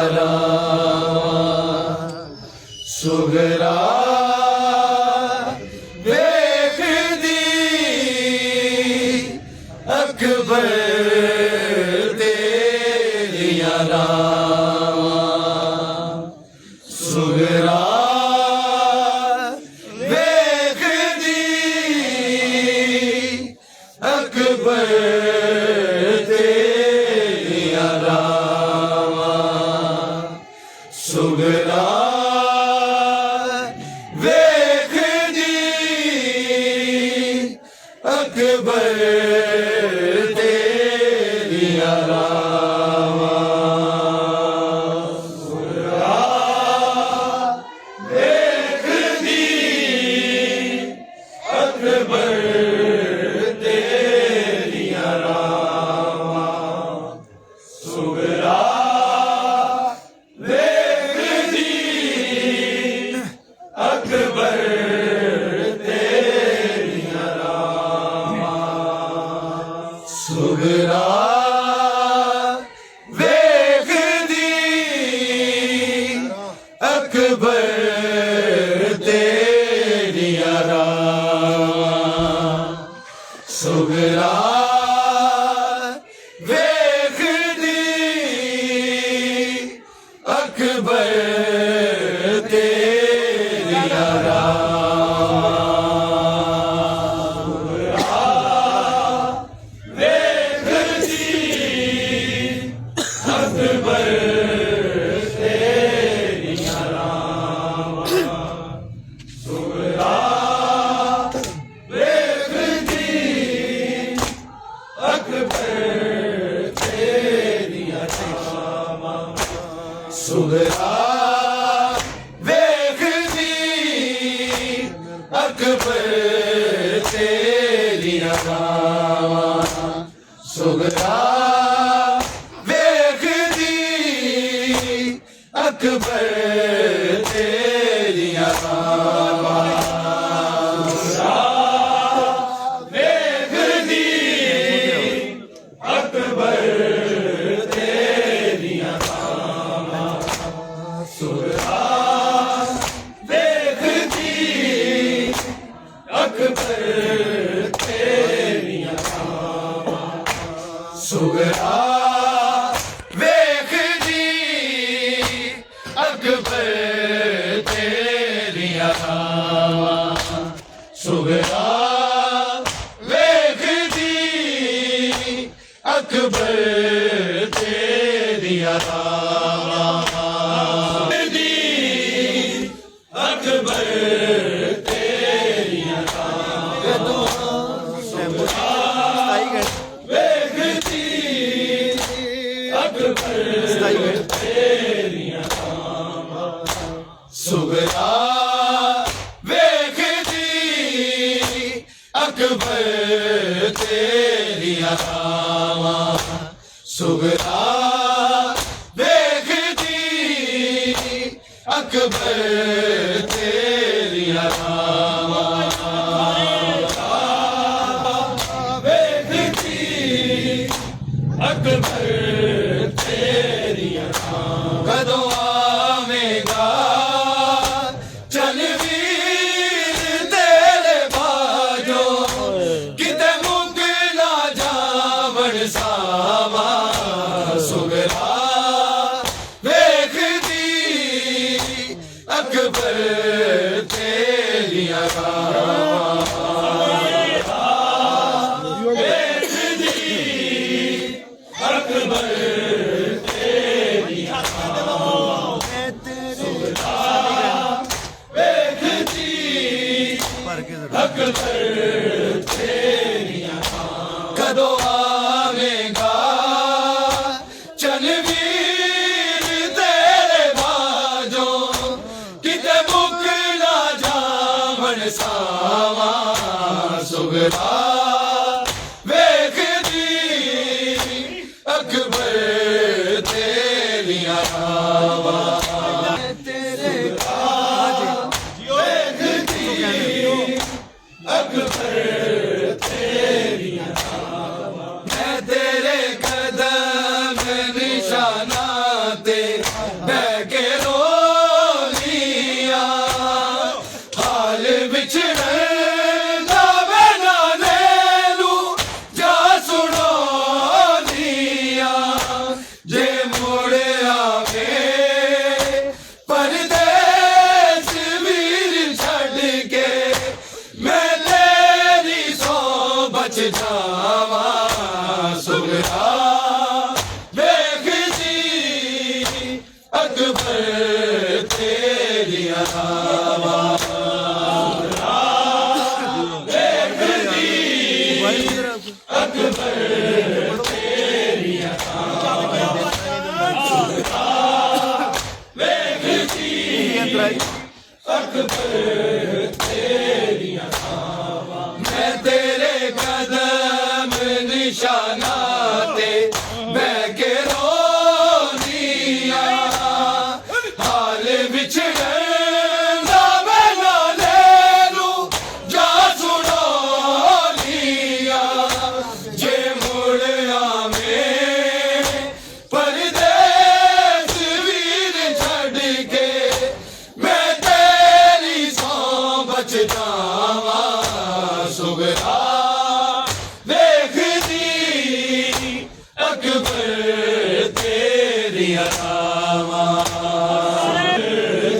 ਰਾਵਾਂ ਸੁਗਰਾ ਵੇਖਦੀ ਅਕਬਰ ਤੇਰੀਆਂ ਰਾਵਾਂ ਸੁਗਰਾ ਵੇਖਦੀ ਅਕਬਰ ਤੇਰੀਆਂ ਰਾਵਾਂ ਸੁਗਰਾ ਵੇਖਦੀ ਅਕਬਰ ਤੇਰੀਆਂ ਰਾਵਾਂ ਸੁਗਰਾ ਵੇਖਦੀ ਅਕਬਰ ਤੇਰੀਆਂ ਰਾਵਾਂ ਸੁਗਰਾ ਅਕਬਰ ਤੇਰੀਆਂ ਰਾਵਾਂ ਸੁਗਰਾ ਵੇਖਦੀ ਅਕਬਰ ਤੇਰੀਆਂ ਰਾਵਾਂ ਸੁਗਰਾ ਵੇਖਦੀ ਅਕਬਰ ਤੇਰੀਆਂ ਸੁਗਰਾ ਵੇਖਦੀ ਅਕਬਰ ਤੇਰੀਆਂ ਰਾਵਾਂ ਸੁਗਰਾ ਵੇਖਦੀ ਅਕਬਰ ਤੇਰੀਆਂ ਰਾਵਾਂ ਵੇਖਦੀ ਅਕਬਰ ਸੁਗਰਾ ਵੇਖਦੀ ਅਕਬਰ ਤੇਰੀਆਂ ਰਾਵਾਂ ਸੁਗਰਾ ਵੇਖਦੀ ਅਕਬਰ ਤੇਰੀਆਂ ਰਾਵਾਂ ਸੁਗਰਾ ਵੇਖਦੀ ਅਕਬਰ ਤੇਰੀਆਂ ਰਾਵਾਂ ਅਕਬਰ ਤੇਰੀਆਂ ਵੇਖਦੀ ਅਕਬਰ ਤੇਰੀਆਂ ਸੁਗਰਾ ਵੇਖਦੀ ਅਕਬਰ ਤੇਰੀਆਂ ਰਾਵਾਂ ਸੁਗਰਾ ਵੇਖਦੀ ਅਕਬਰ ਤੇਰੀਆਂ ਰਾਵਾਂ ਵੇਖਦੀ ਅਕਬਰ ਤੇਰੀਆਂ ਰਾਵਾਂ ਕਦੋਂ ਆਵੇਂਗਾ ਚੱਲ ਵੀਰ ਤੇਰੇ ਬਾਝੋਂ ਕਿਤੇ ਮੁੱਕ ਨਾ ਜਾਵਣ ਸਾਵਾਂ ਸੁਗਰਾ ਅਕਬਰ ਤੇਰੀਆਂ ਰਾਵਾਂ ਵੇਖਦੀ ਅਕਬਰ ਤੇਰੀਆਂ ਰਾਵਾਂ ਸੁਗਰਾ ਵੇਖਦੀ ਅਕਬਰ ਤੇਰੀਆਂ ਰਾਵਾਂ ਕਦੋਂ ਆਵੇਂਗਾ ਚੱਲ ਵੀਰ ਤੇਰੇ ਬਾਝੋਂ ਕਿਤੇ ਮੁੱਕ ਨਾ ਜਾਵਣ ਸਾਵਾਂ ਸੁਗਰਾ ਵੇਖਦੀ ਅਕਬਰ ਤੇਰੀਆਂ ਰਾਵਾਂ ਤੇਰੇ ਵੇਖਦੀ ਅਕਬਰ ਤੇਰੀਆਂ ਰਾਵਾਂ ਮੈਂ ਤੇਰੇ ਕਦਮ ਨਿਸ਼ਾਨਾ ਤੇ ਅਕਬਰ ਤੇਰੀਆਂ ਥਾਵਾਂ ਮੈਂ ਤੇਰੇ ਕਦਮ ਨਿਸ਼ਾਨਾ ਤੇ ਬਹਿ ਕੇ ਰੋਨੀ ਆ ਹਾਲ ਵਿਛੜਨ ਦਾ ਮੈਂ ਨਾਲੇ ਨੂੰ ਜਾ ਸੁਣੋਨੀ ਆ ਜੇ ਮੁੜ ਆਵੇਂ ਪਰਦੇਸ ਵੀਰ ਛੱਡ ਕੇ ਮੈਂ ਤੇਰੀ ਸੌਂ ਬਚ ਜਾਵਾਂ ਸੁਗਰਾ ਵੇਖਦੀ ਅਕਬਰ ਤੇਰੀਆਂ ਰਾਵਾਂ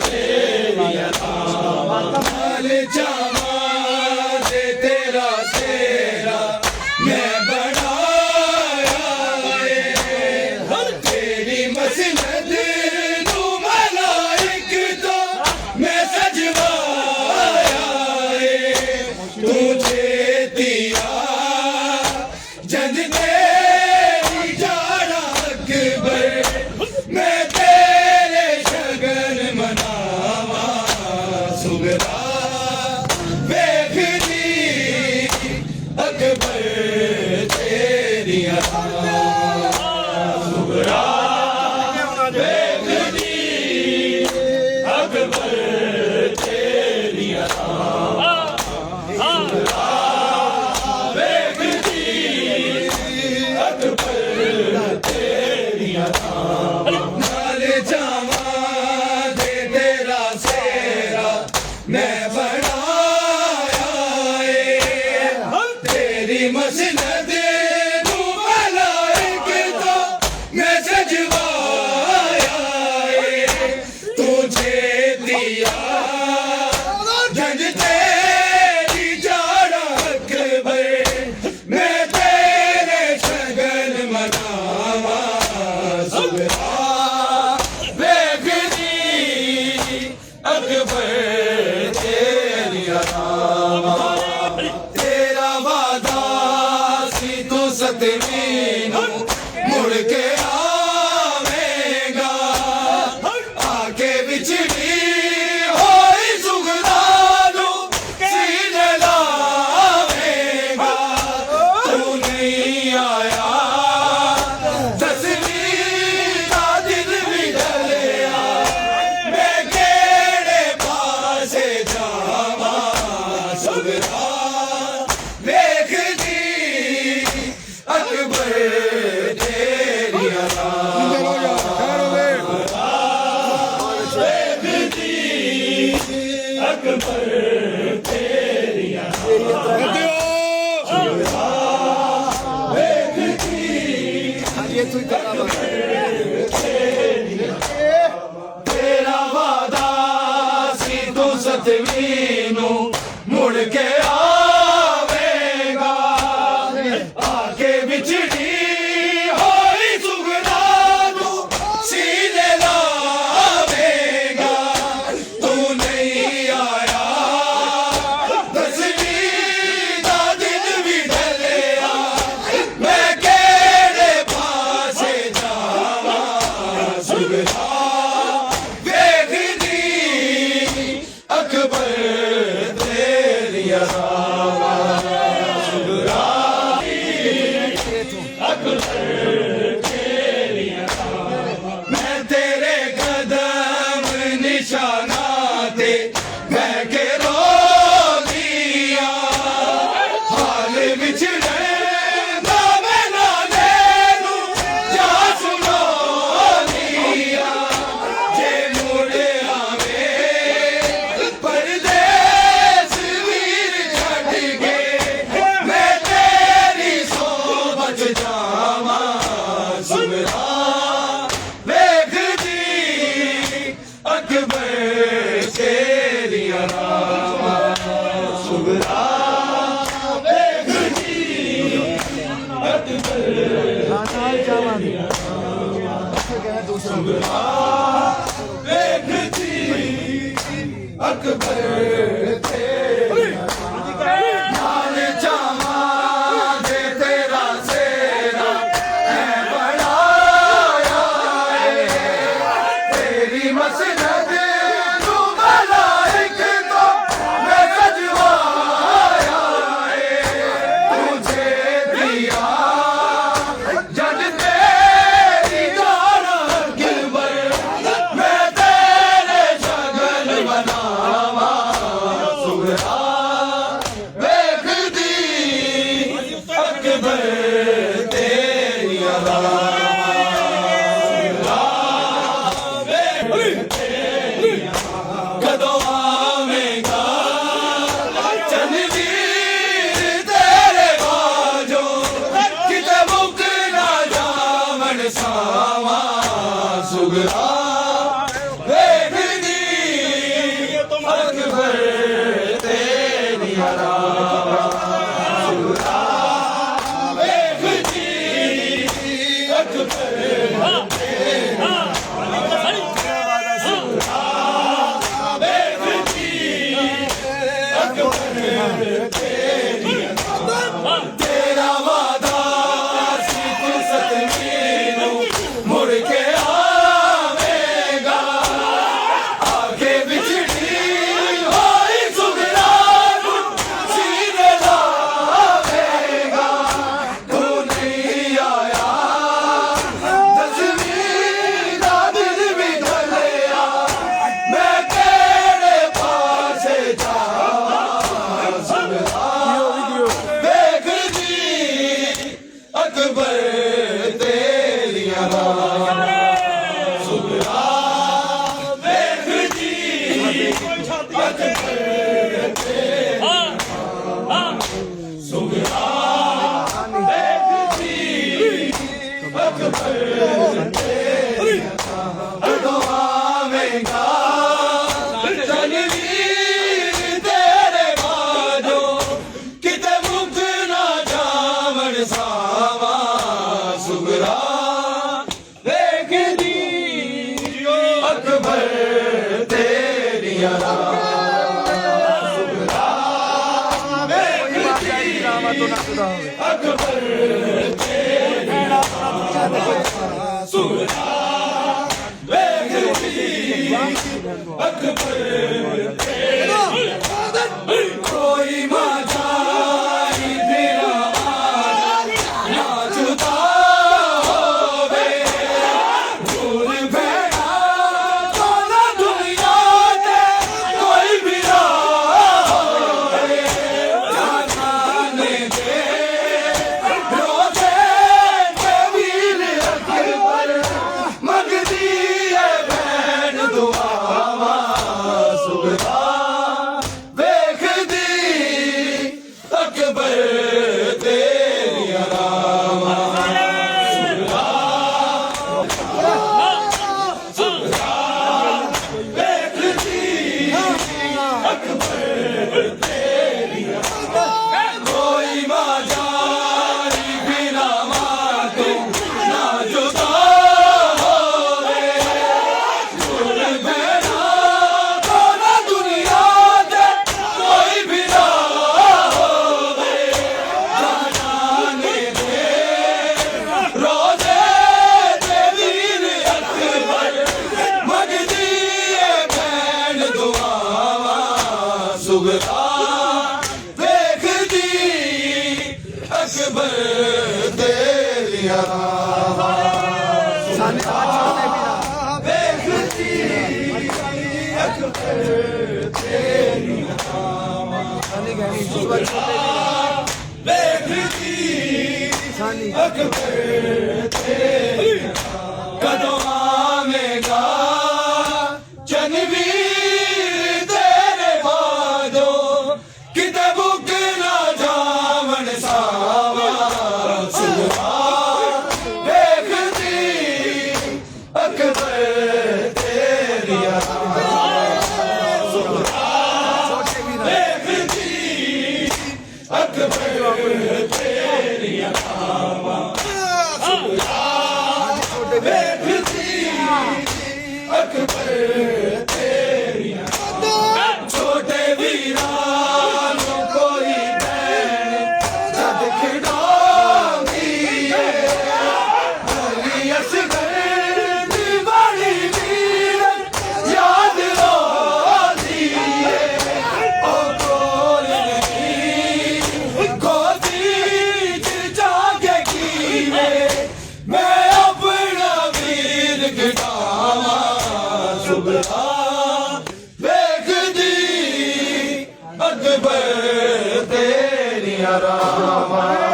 ਤੇਰੀਆਂ ਰਾਵਾਂ ਨਾਲ ਜਾਵਾਂ ਤੇ ਤੇਰਾ ਤੇਰਾ ਮੈਂ ਬਣਾਇਆ ਏ ਤੇਰੀ ਮਸਜਦ ਨੂੰ ਮਲਾਇਕ ਤੋਂ ਮੈਂ ਸਜਵਾਇਆ ਏ ਤੁਝੇ ਦਿਆ ਜੰਦ ਤੇਰੀ ਜਾਣਾ ਅਕਬਰ ਮੈਂ ਤੇਰੇ ਸ਼ਗਨ ਮਨਾਵਾਂ ਸੁਗਰਾ ਵੇਖਦੀ ਅਕਬਰ ਤੇਰੀਆਂ ਸੁਗਰਾ ਵੇਖਦੀ ਅਕਬਰ ਤੇਰੀਆਂ ਵੇਖਦੀ ਅਕਬਰ ਤੇਰੀਆਂ ਨਾਲ ਜਾਵਾਂ ਤੇ ਤੇਰਾ ਸੇਰਾ ਮੈਂ ਬਣਾਇਆ ਏ ਤੇਰੀ ਮਸਨਦ ਨੂੰ ਮਲਾਇਕ ਤੋਂ ਮੈਂ ਸਜਵਾਇਆ ਏ ਤੁਝੇ ਦਿਆ ਜੰਜ ਤੇਰੀ ਜਾਣਾ ਅਕਬਰ ਮੈਂ ਤੇਰੇ ਸ਼ਗਨ ਮਨਾਵਾਂ ਸੁਗਰਾ ਵੇਖਦੀ ਅਕਬਰ ਤੇਰੀਆਂ ਰਾਵਾਂ ਤੇਰਾ ਵਾਦਾ ਸੀ ਤੂੰ ਸਤਵੀਂ ਨੂੰ ਮੁੜ ਕੇ ਆਵੇਂਗਾ ਆ ਕੇ ਵਿਛੜੀ ਹੋਈ ਸੁਗਰਾ ਨੂੰ ਸੀਨੇ ਲਾਵੇਂਗਾ ਤੂੰ ਨਹੀਂ ਆਇਆ ਤਸਵੀਰ ਦਾ ਦਿਲ ਵੀ ਢਲਿਆ ਮੈਂ ਕਿਹੜੇ ਪਾਸੇ ਜਾਵਾਂ ਸੁਗਰਾ ਵੇਖਦੀ ਅਕਬਰ ਤੇਰੀਆਂ ਵੇਖਦੀ ਅਕਬਰ ਤੇਰੀਆਂ ਤੇਰਾ ਵਾਦਾ ਸੀ ਤੂੰ ਸਤਵੀਂ ਨੂੰ ਮੁੜ ਕੇ ਆਵੇਂਗਾ ਆ ਕੇ ਵਿਛੜੀ ਹੋਈ ਸੁਗਰਾ ਨੂੰ ਸੀਨੇ ਲਾਵੇਂਗਾ ਤੂੰ ਨਹੀਂ ਆਇਆ ਤਸਵੀਰ ਦਾ ਦਿਨ ਵੀ ਢਲਿਆ ਮੈਂ ਕਿਹੜੇ ਪਾਸੇ ਜਾਵਾਂ ਸੁਗਰਾ ਵੇਖਦੀ ਅਕਬਰ ਤੇਰੀਆਂ ਰਾਵਾਂ ਸੁਗਰਾ ਅਕਬਰ ਤੇਰੀਆਂ ਰਾਵਾਂ ਮੈਂ ਤੇਰੇ ਕਦਮ ਨਿਸ਼ਾਨਾ ਤੇ ਬਹਿ ਕੇ ਰੋਨੀ ਆ ਹਾਲ ਵਿਛੜਨ ਦਾ ਮੈਂ ਨਾਲੇ ਨੂੰ ਜਾ ਸੁਣੋਨੀ ਆ ਜੇ ਮੁੜ ਆਵੇਂ ਪਰਦੇਸ ਵੀਰ ਛੱਡ ਕੇ ਮੈਂ ਤੇਰੀ ਸੌਂ ਬਚ ਜਾਵਾਂ ਸੁਗਰਾ ਵੇਖਦੀ ਅਕਬਰ ਤੇਰੀਆਂ ਰਾਵਾਂ ਸੁਗਰਾ ਵੇਖਦੀ ਅਕਬਰ ਸੁਗਰਾ ਵੇਖਦੀ ਅਕਬਰ ਤੇਰੀਆਂ ਨਾਲ ਜਾਵਾਂ ਤੇ ਤੇਰਾ ਸੇਰਾ ਮੈਂ ਬਣਾਇਆ ਏ ਤੇਰੀ ਮਸਜਦ ਨੂੰ ਮਲਾਇਕ ਸੁਗਰਾ ਵੇਖਦੀ ਅਕਬਰ ਤੇਰੀਆਂ ਰਾਵਾਂ ਸੁਗਰਾ ਵੇਖਦੀ ਅਕਬਰ ਤੇਰਾ ਵਾਦਾ ਸੀ ਤੂੰ ਸਤਵੀਂ ਨੂੰ ਮੁੜ ਕੇ ਆਵੇਗਾ ਆਗੇ ਵਿਛੜੀ ਹੋਈ ਸੁਗਰਾ ਨੂੰ ਸੀਨੇ ਲਾਵੇਗਾ ਤੂੰ ਨਹੀਂ ਆਇਆ ਦਸਵੀਂ ਦਾ ਦਿਨ ਵੀ ਢਲਿਆ ਮੈਂ ਕਿਹੜੇ ਪਾਸੇ ਜਾਵਾਂ ਸੁਗਰਾ ਵੇਖਦੀ ਅਕਬਰ ਤੇਰੀਆਂ ਰਾਵਾਂ ਸੁਗਰਾ ਵੇਖਦੀ ਅਕਬਰ ਤੇਰੀਆਂ ਸੁਗਰਾ ਵੇਖਦੀ ਅਕਬਰ ਤੇਰੀਆਂ ਕਦੋਂ ਆਵੇਂਗਾ ਤਨਵੀਰ ਤੇਰੇ ਬਾਝੋਂ ਕਿਤੇ ਮੁੱਕ ਨਾ ਜਾਵਣ ਸਾਵਾ ਸੁਗਰਾ ਵੇਖਦੀ ਅਕਬਰ ਤੇਰੀਆਂ ਰਾਵਾਂ ਸੁਗਰਾ ਵੇਖਦੀ ਅਕਬਰ ਤੇਰੀਆਂ ਰਾਵਾਂ ਸੁਗਰਾ ਵੇਖਦੀ ਅਕਬਰ ਤੇਰੀਆਂ ਕੋਈ ਮਾਝਾਈ ਤੇਰਾ ਨਾ ਜੁਦਾ ਹੋਵੇ ਦੂਰ ਬੈਠਾ ਕੋਨਾ ਦੁਨੀਆ ਤੇ ਕੋਈ ਵੀ ਨਾ ਹੋਵੇ ਜਾਨੇ ਦੇ ਰੋਜ਼ੇ ਤੇ ਵੀਰ ਅਕਬਰ ਮੰਗਦੀ ਏ ਭੈਣ ਦੁਆਵਾਂ ਸੁਗਰਾ ਵੇਖਦੀ ਅਕਬਰ ਤੇਰੀਆਂ ਰਾਵਾਂ ਸੁਗਰਾ ਵੇਖਦੀ ਅਕਬਰ ਤੇਰੀਆਂ ਕੋਈ ਮਾਝਾਰੀ ਬਿਨਾ ਮਾਂ ਤੋਂ ਨਾ ਜੁਦਾ ਹੋਵੇ ਦੂਰ ਬੈਠਾ ਕੋਨਾ ਦੁਨੀਆ ਤੇ ਕੋਈ ਵੀ ਨਾ ਹੋਵੇ ਜਾਨੇ ਦੇ ਰੋਜ਼ੇ ਤੇ ਵੀਰ ਅਕਬਰ ਮੰਗਦੀ ਏ ਭੈਣ ਦੁਆਵਾਂ ਸੁਗਰਾ ਵੇਖਦੀ ਅਕਬਰ ਤੇਰੀਆਂ ਰਾਵਾਂ ਵੇਖਦੀ ਅਕਬਰ ਤੇਰੀਆਂ ਰਾਵਾਂ ਵੇਖਦੀ ਅਕਬਰ ਤੇਰੀਆਂ ਕਦੋਂ ਆਵੇਂਗਾ ਚੰਨਵੀਰ ਤੇਰੇ ਬਾਝੋਂ ਕਿਤੇ ਮੁੱਕ ਨਾ ਜਾਵਣ ਸਾਵਾ ਸੁਗਰਾ ਵੇਖਦੀ ਅਕਬਰ ਤੇਰੀਆਂ ਰਾਵਾਂ ਸੁਗਰਾ ਵੇਖਦੀ ਅਕਬਰ ਤੇਰੀਆਂ ਰਾਵਾਂ ਸੁਗਰਾ ਵੇਖਦੀ ਅਕਬਰ ਤੇਰੀਆਂ ਛੋਟੇ ਵੀਰਾਂ ਨੂੰ ਕੋਈ ਭੈਣ ਜਦ ਖਿਡਾਉਂਦੀ ਏ ਅਲੀ ਅਸਗਰ ਦੀ ਵਾਲੀ ਵੀਰ ਯਾਦ ਆਉਂਦੀ ਏ ਉਹ ਕੋਲ ਨਹੀਂ ਗੋਦੀ ਚ ਜਾ ਕੇ ਕੀਵੇ ਮੈਂ ਆਪਣਾ ਵੀਰ ਖਿਡਾਵਾਂ ਸੁਗਰਾ ਵੇਖਦੀ ਅਕਬਰ ਤੇਰੀਆਂ ਰਾਵਾਂ